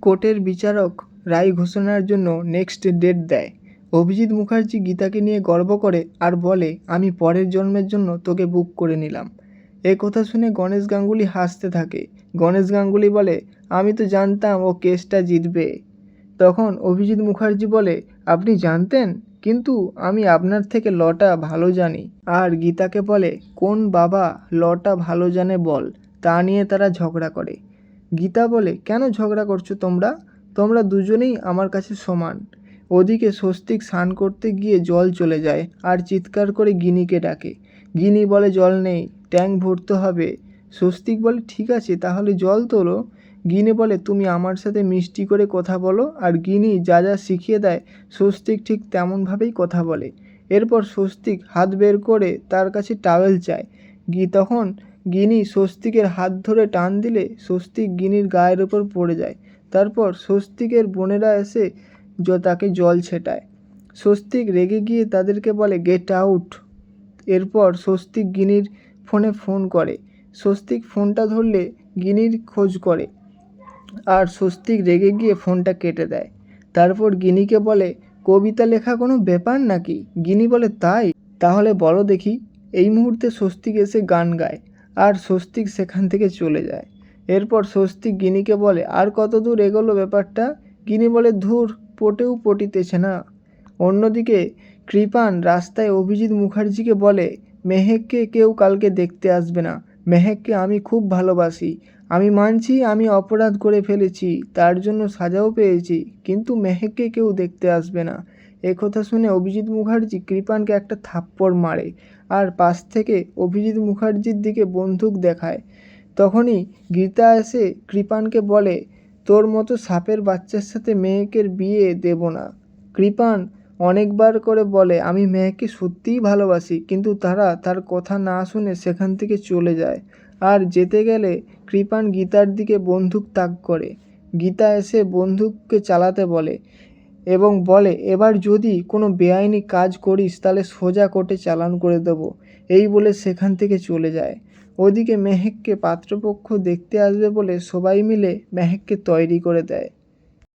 কোর্টের বিচারক রায় ঘোষণার জন্য নেক্সট ডেট দেয়। অভিজিৎ মুখার্জি গীতাকে নিয়ে গর্ব করে আর বলে, আমি পরের জন্মের জন্য তোকে বুক করে নিলাম। এ কথা শুনে গণেশ গাঙ্গুলি হাসতে থাকে। গণেশ গাঙ্গুলি বলে, আমি তো জানতাম ও কেসটা জিতবে। তখন অভিজিৎ মুখার্জি বলে, আপনি জানতেন, কিন্তু আমি আপনার থেকে লটা ভালো জানি। আর গীতাকে বলে, কোন বাবা লটা ভালো জানে বল। তা নিয়ে তারা ঝগড়া করে। গীতা বলে, কেন ঝগড়া করছো তোমরা দুজনেই আমার কাছে সমান। ওদিকে স্বস্তিক স্নান করতে গিয়ে জল চলে যায় আর চিৎকার করে গিনিকে ডাকে। গিনি বলে, জল নেই, ট্যাঙ্ক ভরতে হবে। স্বস্তিক বলে, ঠিক আছে তাহলে জল তোলো। গিনি বলে, তুমি আমার সাথে মিষ্টি করে কথা বলো। আর গিনি যা যা শিখিয়ে দেয় স্বস্তিক ঠিক তেমনভাবেই কথা বলে। এরপর স্বস্তিক হাত বের করে তার কাছে টাওয়েল চায়। তখন গিনি স্বস্তিকের হাত ধরে টান দিলে স্বস্তিক গিনির গায়ের ওপর পড়ে যায়। তারপর স্বস্তিকের বোনেরা এসে তাকে জল ছেটায়। স্বস্তিক রেগে গিয়ে তাদেরকে বলে, গেট আউট। এরপর স্বস্তিক গিনির ফোন করে। স্বস্তিক ফোনটা ধরলে গিনির খোঁজ করে আর স্বস্তিক রেগে গিয়ে ফোনটা কেটে দেয়। তারপর গিনিকে বলে, কবিতা লেখা কোনো ব্যাপার নাকি? গিনি বলে, তাই, তাহলে বলো দেখি। এই মুহূর্তে স্বস্তিক এসে গান গায় আর স্বস্তিক সেখান থেকে চলে যায়। এরপর স্বস্তিক গিনিকে বলে, আর কত দূর এগোলো ব্যাপারটা? গিনি বলে, ধুর, পটেও পটিতেছে না। অন্যদিকে কৃপান রাস্তায় অভিজিৎ মুখার্জিকে বলে, মেহেককে কেউ কালকে দেখতে আসবে না। মেহেককে আমি খুব ভালোবাসি। আমি মানছি আমি অপরাধ করে ফেলেছি, তার জন্য সাজাও পেয়েছি, কিন্তু মেহেককে কেউ দেখতে আসবে না। একথা শুনে অভিজিৎ মুখার্জি কৃপানকে একটা থাপ্পড় মারে আর পাশ থেকে অভিজিৎ মুখার্জির দিকে বন্দুক দেখায়। তখনই গীতা এসে কৃপানকে বলে, তোর মতো সাপের বাচ্চার সাথে মেহেকের বিয়ে দেব না। কৃপান অনেকবার করে বলে, আমি মেহেককে সত্যিই ভালোবাসি, কিন্তু তারা তার কথা না শুনে সেখান থেকে চলে যায়। আর যেতে গেলে কৃপান গীতার দিকে বন্দুক তাক করে। গীতা এসে বন্দুককে চালাতে বলে এবং বলে, এবার যদি কোনো বেআইনি কাজ করিস তাহলে সোজা কোর্টে চালান করে দেবো। এই বলে সেখান থেকে চলে যায়। ওদিকে মেহেককে পাত্রপক্ষ দেখতে আসবে বলে সবাই মিলে মেহেককে তৈরি করে দেয়।